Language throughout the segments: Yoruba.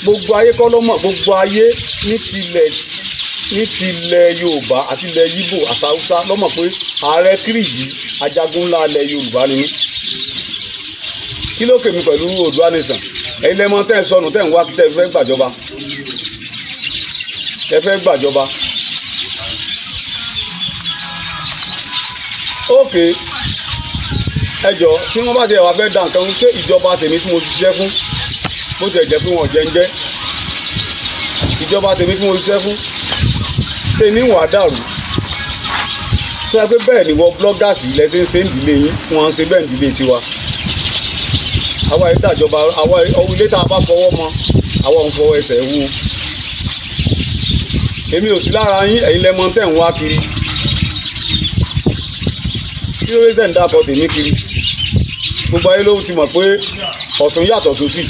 gbogbo ayé kọ́ ló mọ̀, gbogbo ayé ní tilẹ̀ Yorùbá àti ilẹ̀ Yíbò àti Haúsá ló mọ̀ pé ààrẹ Kírìjí ajagun ńlá ilẹ̀ Yorùbá ni mí. Kí ló kèmí pẹ̀lú Oòduà nation? ẹ̀yin lẹ́mọ tẹ́ ẹ sọnù tẹ́ ẹ ń wá tẹ́ ẹ fẹ́ gbàjọba, ẹ fẹ́ gbàjọba. ókè ẹjọ́ tí wọ́n bá ti ẹ̀wà fẹ́ dà nǹkan ṣé ìjọba tèmi tí mo ṣiṣẹ́ fún bó ti ẹ̀ jẹ́ pé wọ́n jẹ́ ń jẹ́ ìjọba tèmi tí mo ṣiṣẹ́ fún ṣe ní ìwà dàrú tó yẹ pé bẹ́ẹ̀ ni wọ́n blọ́gàsì lẹ́sẹ̀ ń ṣe ń dìlé yín wọ́n ń ṣe bẹ́ẹ̀ ń dìlé tiwa. àwa yìí dàjọba àwa ilé tá a bá fọwọ́ mọ àwa ò ń fọwọ́ ẹsẹ̀ wú. èmi ò sí lára yín, ẹ̀yin lẹ́mọ tẹ̀ ń wá kiri kí ló dé tẹ̀ ń dàpọ̀ tèmi kiri. gbogbo ayé ló ti mọ̀ pé ọ̀tún yàtọ̀ sósì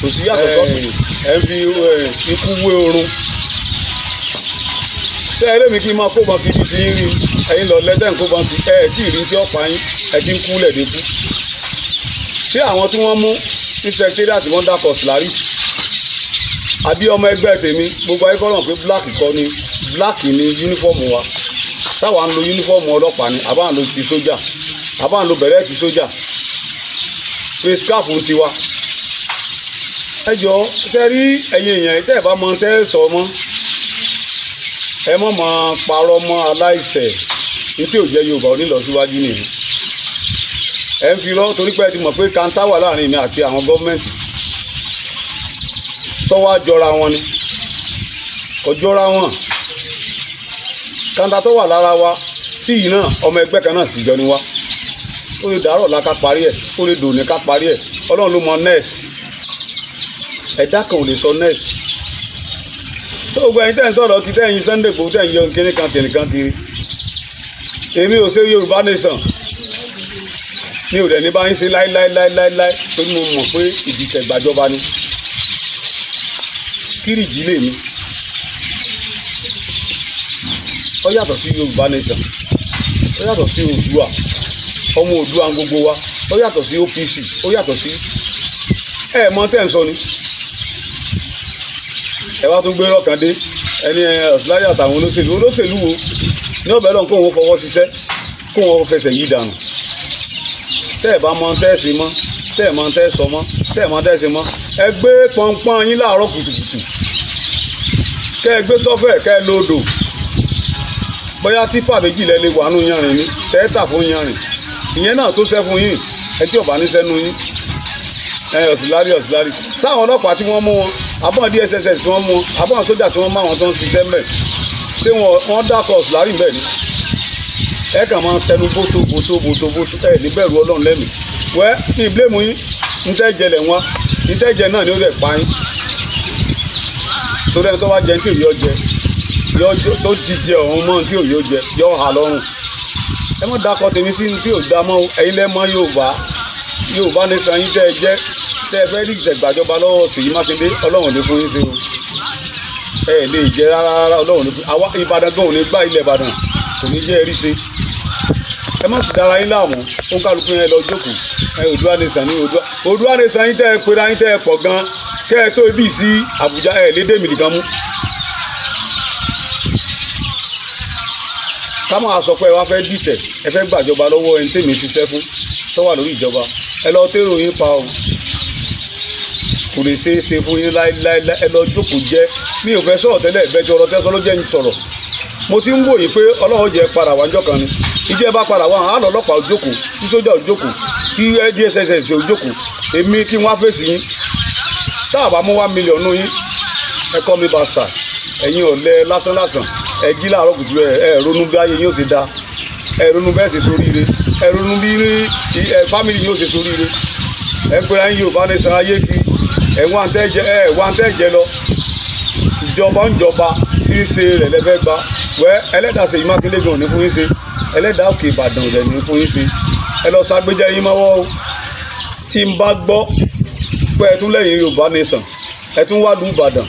sòsì yàtọ̀ sọ́tún ẹ̀ ń fi ikú wé orun. ṣé ẹ lémi kí n máa kó bọ́n kiri ti ń rí ẹ̀yin lọ lẹ́tẹ̀ ń kó bọ́n kiri ẹ̀ sì rí tí ọ̀pá yín ẹ̀ ti ń kú lẹ̀dẹ́kú. ṣé àwọn tí wọ́n mú ní secretariat tí wọ́n dàpọ̀ sílárí àbí ọmọ ẹgbẹ́ tèmi gbogbo ayé kọ́ náà pé black ni yúnífọ́ọ̀mù wa táwa ń lo yúnífọ́ọ̀mù ọlọ́pàá ni àbá ń lo ti sójà àbá ń lo bẹ̀rẹ̀ ti sójà face cap ń tiwa. ẹ jọ ṣe rí ẹ̀yin èèyàn tẹ́ ẹ bá mọ tẹ́ ẹ sọ mọ́ ẹ mọ̀ máa parọ́ mọ́ aláìṣẹ̀ ní tí ò jẹ́ Yorùbá onílọsíwájú nìyẹn. ẹ ń fi rọ́ torí pé ẹ ti mọ̀ pé kanta wà láàrin mi àti àwọn gọ́ọ̀mẹ̀ntì sọ́wọ́ àjọra wọn ni kò jọra wọn. kanta tó wà lára wa tí yìí náà ọmọ ẹgbẹ́ kan náà sì jọ ni wá. ó lè dàárọ̀ la ká parí ẹ̀ ó lè dòní ká parí ẹ̀ Ọlọ́run ló mọ next ẹ̀dá kan ò lè sọ next. tó gbogbo ẹ̀yin tẹ́ ń sọ̀rọ̀ kí tẹ́yin Sunday Igboho tẹ́yin yọ kíní kan tẹ̀nìkan kiri èmi ò ṣe Yorùbá nation mi ò dẹ̀ ní bá yín ṣe láíláíláíláí torí mo mọ̀ pé ìdìtẹ̀ gbàjọba ni Kírìjí lèmi. ó yàtọ̀ sí Yorùbá nation ó yàtọ̀ sí Oòduà ọmọ Oòduà gbogbo wa ó yàtọ̀ sí OPC ó yàtọ̀ sí ẹ mọ tẹ́ ń sọ ni. ẹ wá tún gbé rọ́ọ̀kan dé ẹni ọ̀sùlárí àtàwọn olóṣèlú wo ní ọ̀bẹ lọ́n kó wọn fọwọ́ ṣiṣẹ́ kó wọn fẹsẹ̀ yí dànù. tẹ́ ẹ bá mọ tẹ́ ẹ sí mọ́ tẹ́ ẹ mọ tẹ́ ẹ sọ mọ́ tẹ́ ẹ mọ tẹ́ ẹ sí mọ́ ẹ gbé pọnpọ́n yín láàárọ̀ kùtùkùtù kẹ́ ẹ gbé sọ́fẹ̀ kẹ́ ẹ lódò bóyá típà méjì lẹ lè wà nù yanrìn ni tẹ́ ẹ tà fún yanrìn ìyẹn náà tó ṣẹ́ fún yín ẹ tí ọ̀bà ní sẹ́nu yín ọ̀sùlárí sáwọn ọlọ́pàá tí wọ́n mú wọn àbọ̀n DSS tí wọ́n mú wọn àbọ̀n sójà tí wọ́n mú àwọn tó ń ṣiṣẹ́ mẹ́ ṣé wọ́n dákọ̀ ọ̀sùlárí bẹ́ẹ̀ ni ẹ kàn máa ń sẹnu bótó ẹ ní bẹ̀rù Ọlọ́run lẹ́mìí wẹ́ ní ìbílẹ̀mù yín ntẹ́jẹ lẹ̀ wọ́n ntẹ́jẹ náà ni ó rẹ̀ pa yín torí ẹni tó bá jẹ tí òyò jẹ tó ti jẹ ọ̀hún mọ́ tí òyò jẹ yọ hà lọ́rùn ẹ mọ̀ dákọ̀ tèmi sí tí ò dá mọ́ ẹ̀yin lẹ́mọ́ Yorùbá nation yín tẹ́ ẹ jẹ́ tẹ́ ẹ fẹ́ rí ìjẹ̀gbàjọba lọ́wọ́ Ṣèyí Mákindé Ọlọ́run ní fún yín ṣe o ẹ lè jẹ́ rárá Ọlọ́run ní fún àwa Ìbàdàn gan ò ní gbá ilẹ̀ Ìbàdàn kò ní jẹ́ ẹ̀rí ṣe ẹ má ti dára yín láàmú ó kálukú yẹn lọ jókòó Oòduà nation ní Oòduà nation yín tẹ́ ẹ pera yín tẹ́ ẹ pọ̀ gan kẹ́ ẹ tó ibi sí Àbújá ẹ lédè mi nìkan mú. ká máa sọ pé ẹ wá fẹ́ dìtẹ̀ ẹ fẹ́ gbàjọba lọ́wọ́ ẹni tèmi ṣiṣẹ́ fún tó wà lórí ìjọba ẹ lọ tẹ́rọ yín pa o kò lè ṣeé ṣe fún yín láíláí ẹ lọ jókòó jẹ́ mi ò fẹ́ sọ̀rọ̀ tẹ́lẹ̀ ìbẹ́jọ́ ọ̀rọ̀ tẹ́sán ló jẹ́ ń sọ̀rọ̀ mo ti ń wò yìí pé Ọlọ́run jẹ́ padà wájọ́ kan ni ìjẹ́ bá padà wá àlọ́ ọlọ́pàá òjókòó kí sójà òjókòó kí DSS òjókòó èmi kí wọ́n á fèsì yín tá a bá mú 1 million nù yín ẹ kọ́ mi bastard ẹ̀yin ọ̀lẹ lásán ẹ jí láàárọ̀ kùtù ẹ ronú bí ayé yóò ṣe da ẹ ronú bẹ́ẹ̀ ṣe sóríire ẹ ronú bí fámìlì yóò ṣe sóríire ẹ pé ayé Yorùbá ní san ayé kí ẹ wá ń tẹ́jẹ lọ ìjọba ń jọba tí ń ṣe rẹ̀ lẹ́fẹ́ gba wẹ́ ẹlẹ́dàá Ṣèyí Mákindé gan ní fún yín ṣe ẹlẹ́dàá Òkè Ìbàdàn rẹ̀ ní fún yín ṣe ẹ lọ ságbéjẹ́ yín mọ́wọ́ o tí n bá gbọ́ pé ẹ tún lẹ́yìn Yorùbá nation ẹ tún wá lù Ìbàdàn